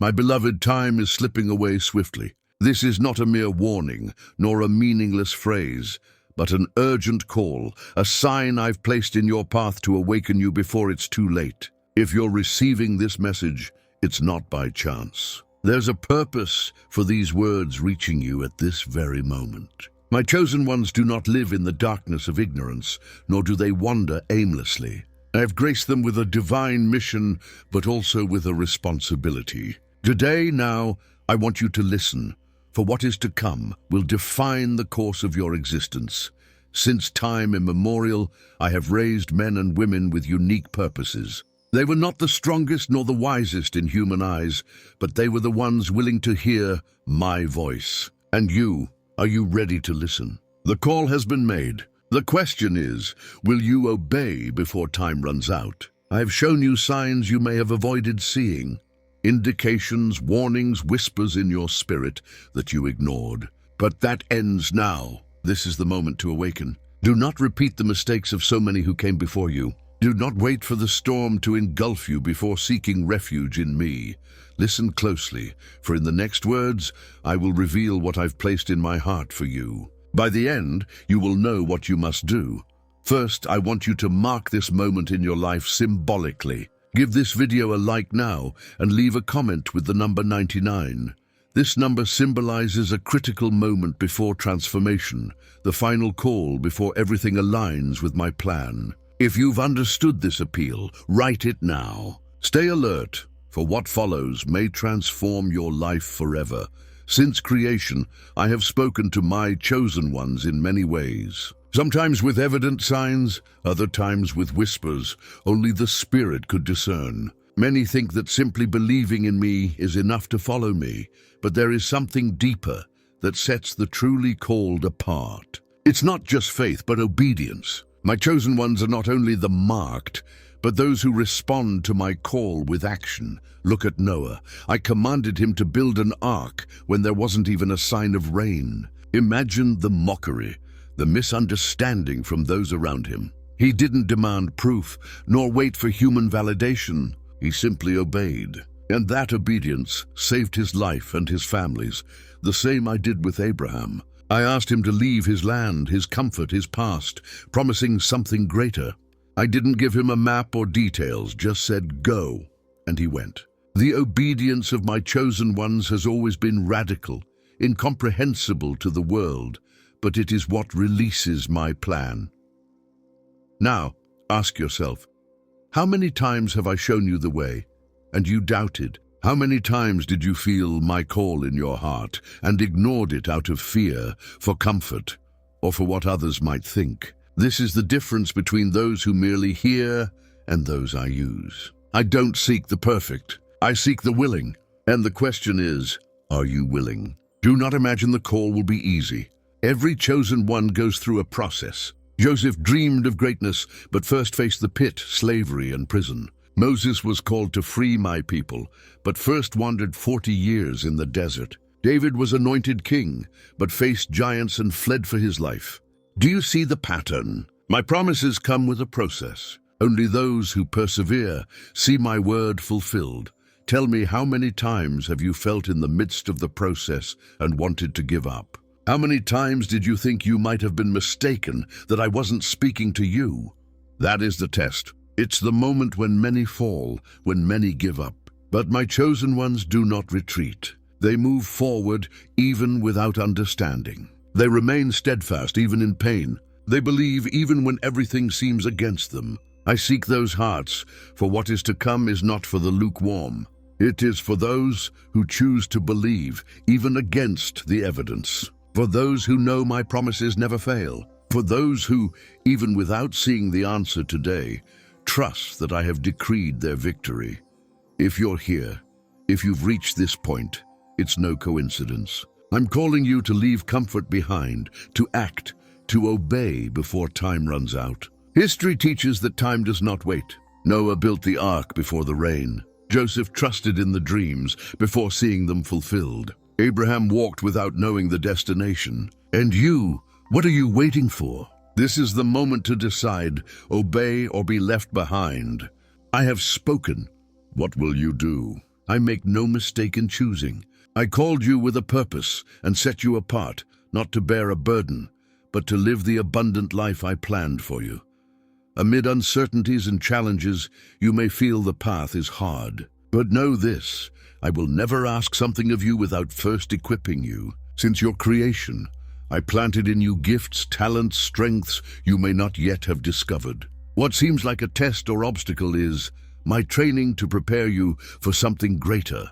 My beloved, time is slipping away swiftly. This is not a mere warning, nor a meaningless phrase, but an urgent call, a sign I've placed in your path to awaken you before it's too late. If you're receiving this message, it's not by chance. There's a purpose for these words reaching you at this very moment. My chosen ones do not live in the darkness of ignorance, nor do they wander aimlessly. I have graced them with a divine mission, but also with a responsibility. Today, now, I want you to listen, for what is to come will define the course of your existence. Since time immemorial, I have raised men and women with unique purposes. They were not the strongest nor the wisest in human eyes, but they were the ones willing to hear my voice. And you, are you ready to listen? The call has been made. The question is, will you obey before time runs out? I have shown you signs you may have avoided seeing, indications, warnings, whispers in your spirit that you ignored. But that ends now. This is the moment to awaken. Do not repeat the mistakes of so many who came before you. Do not wait for the storm to engulf you before seeking refuge in me. Listen closely, for in the next words, I will reveal what I've placed in my heart for you. By the end, you will know what you must do. First, I want you to mark this moment in your life symbolically. Give this video a like now and leave a comment with the number 99. This number symbolizes a critical moment before transformation, the final call before everything aligns with my plan. If you've understood this appeal, write it now. Stay alert, for what follows may transform your life forever. Since creation, I have spoken to my chosen ones in many ways. Sometimes with evident signs, other times with whispers only the Spirit could discern. Many think that simply believing in me is enough to follow me, but there is something deeper that sets the truly called apart. It's not just faith, but obedience. My chosen ones are not only the marked, but those who respond to my call with action. Look at Noah. I commanded him to build an ark when there wasn't even a sign of rain. Imagine the mockery, the misunderstanding from those around him. He didn't demand proof, nor wait for human validation. He simply obeyed. And that obedience saved his life and his family's. The same I did with Abraham. I asked him to leave his land, his comfort, his past, promising something greater. I didn't give him a map or details, just said, go, and he went. The obedience of my chosen ones has always been radical, incomprehensible to the world, but it is what releases my plan. Now, ask yourself, how many times have I shown you the way, and you doubted? How many times did you feel my call in your heart and ignored it out of fear, for comfort, or for what others might think? This is the difference between those who merely hear and those I use. I don't seek the perfect, I seek the willing. And the question is, are you willing? Do not imagine the call will be easy. Every chosen one goes through a process. Joseph dreamed of greatness, but first faced the pit, slavery, and prison. Moses was called to free my people, but first wandered 40 years in the desert. David was anointed king, but faced giants and fled for his life. Do you see the pattern? My promises come with a process. Only those who persevere see my word fulfilled. Tell me, how many times have you felt in the midst of the process and wanted to give up? How many times did you think you might have been mistaken, that I wasn't speaking to you? That is the test. It's the moment when many fall, when many give up. But my chosen ones do not retreat. They move forward even without understanding. They remain steadfast even in pain. They believe even when everything seems against them. I seek those hearts, for what is to come is not for the lukewarm. It is for those who choose to believe, even against the evidence. For those who know my promises never fail. For those who, even without seeing the answer today, trust that I have decreed their victory. If you're here, if you've reached this point, it's no coincidence. I'm calling you to leave comfort behind, to act, to obey before time runs out. History teaches that time does not wait. Noah built the ark before the rain. Joseph trusted in the dreams before seeing them fulfilled. Abraham walked without knowing the destination. And you, what are you waiting for? This is the moment to decide, obey or be left behind. I have spoken. What will you do? I make no mistake in choosing. I called you with a purpose and set you apart, not to bear a burden, but to live the abundant life I planned for you. Amid uncertainties and challenges, you may feel the path is hard. But know this, I will never ask something of you without first equipping you. Since your creation, I planted in you gifts, talents, strengths you may not yet have discovered. What seems like a test or obstacle is my training to prepare you for something greater.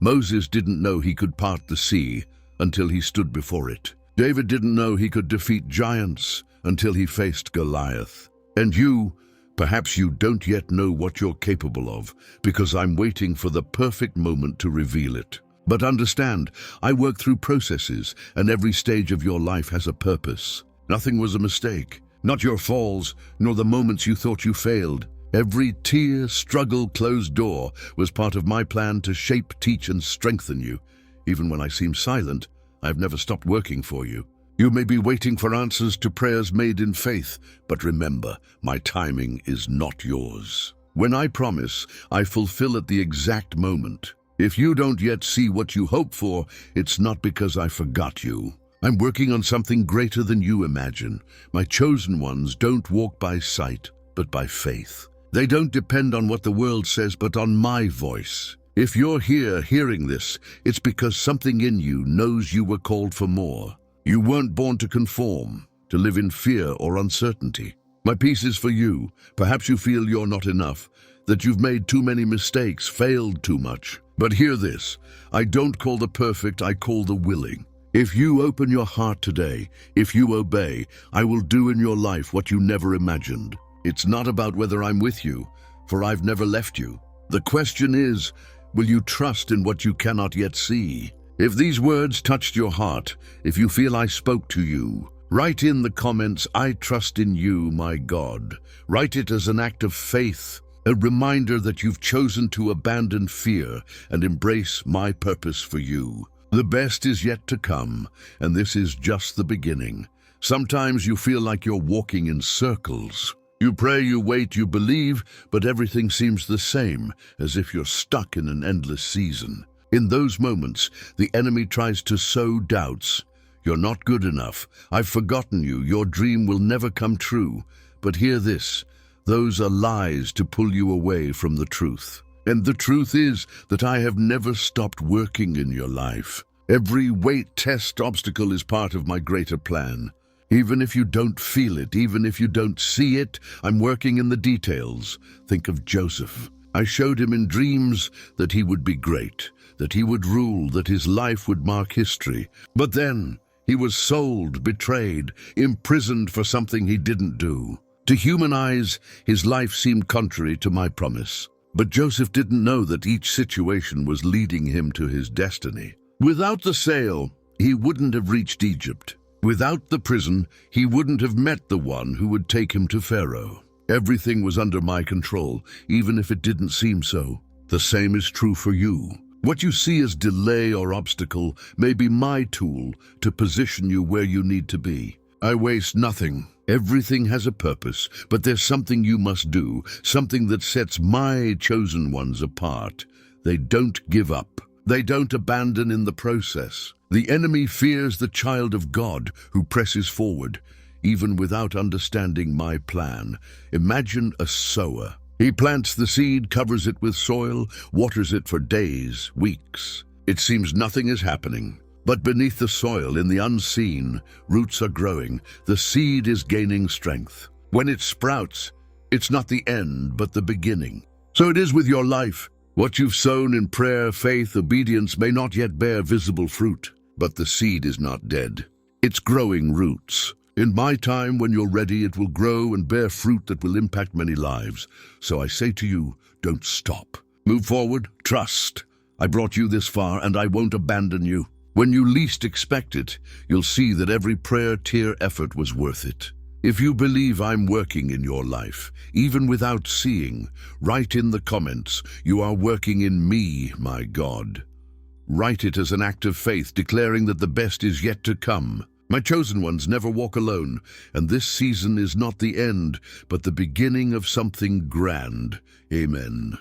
Moses didn't know he could part the sea until he stood before it. David didn't know he could defeat giants until he faced Goliath. And you, perhaps you don't yet know what you're capable of, because I'm waiting for the perfect moment to reveal it. But understand, I work through processes, and every stage of your life has a purpose. Nothing was a mistake, not your falls, nor the moments you thought you failed. Every tear, struggle, closed door was part of my plan to shape, teach, and strengthen you. Even when I seem silent, I've never stopped working for you. You may be waiting for answers to prayers made in faith, but remember, my timing is not yours. When I promise, I fulfill at the exact moment. If you don't yet see what you hope for, it's not because I forgot you. I'm working on something greater than you imagine. My chosen ones don't walk by sight, but by faith. They don't depend on what the world says, but on my voice. If you're here hearing this, it's because something in you knows you were called for more. You weren't born to conform, to live in fear or uncertainty. My peace is for you. Perhaps you feel you're not enough, that you've made too many mistakes, failed too much. But hear this, I don't call the perfect, I call the willing. If you open your heart today, if you obey, I will do in your life what you never imagined. It's not about whether I'm with you, for I've never left you. The question is, will you trust in what you cannot yet see? If these words touched your heart, if you feel I spoke to you, write in the comments, I trust in you, my God. Write it as an act of faith, a reminder that you've chosen to abandon fear and embrace my purpose for you. The best is yet to come, and this is just the beginning. Sometimes you feel like you're walking in circles. You pray, you wait, you believe, but everything seems the same, as if you're stuck in an endless season. In those moments, the enemy tries to sow doubts. You're not good enough. I've forgotten you. Your dream will never come true. But hear this. Those are lies to pull you away from the truth. And the truth is that I have never stopped working in your life. Every weight, test, obstacle is part of my greater plan. Even if you don't feel it, even if you don't see it, I'm working in the details. Think of Joseph. I showed him in dreams that he would be great, that he would rule, that his life would mark history. But then he was sold, betrayed, imprisoned for something he didn't do. To human eyes, his life seemed contrary to my promise. But Joseph didn't know that each situation was leading him to his destiny. Without the sale, he wouldn't have reached Egypt. Without the prison, he wouldn't have met the one who would take him to Pharaoh. Everything was under my control, even if it didn't seem so. The same is true for you. What you see as delay or obstacle may be my tool to position you where you need to be. I waste nothing. Everything has a purpose, but there's something you must do, something that sets my chosen ones apart. They don't give up. They don't abandon in the process. The enemy fears the child of God who presses forward, even without understanding my plan. Imagine a sower. He plants the seed, covers it with soil, waters it for days, weeks. It seems nothing is happening. But beneath the soil, in the unseen, roots are growing. The seed is gaining strength. When it sprouts, it's not the end, but the beginning. So it is with your life. What you've sown in prayer, faith, obedience may not yet bear visible fruit, but the seed is not dead. It's growing roots. In my time, when you're ready, it will grow and bear fruit that will impact many lives. So I say to you, don't stop. Move forward, trust. I brought you this far, and I won't abandon you. When you least expect it, you'll see that every prayer, tear, effort was worth it. If you believe I'm working in your life, even without seeing, write in the comments, you are working in me, my God. Write it as an act of faith, declaring that the best is yet to come. My chosen ones never walk alone, and this season is not the end, but the beginning of something grand. Amen.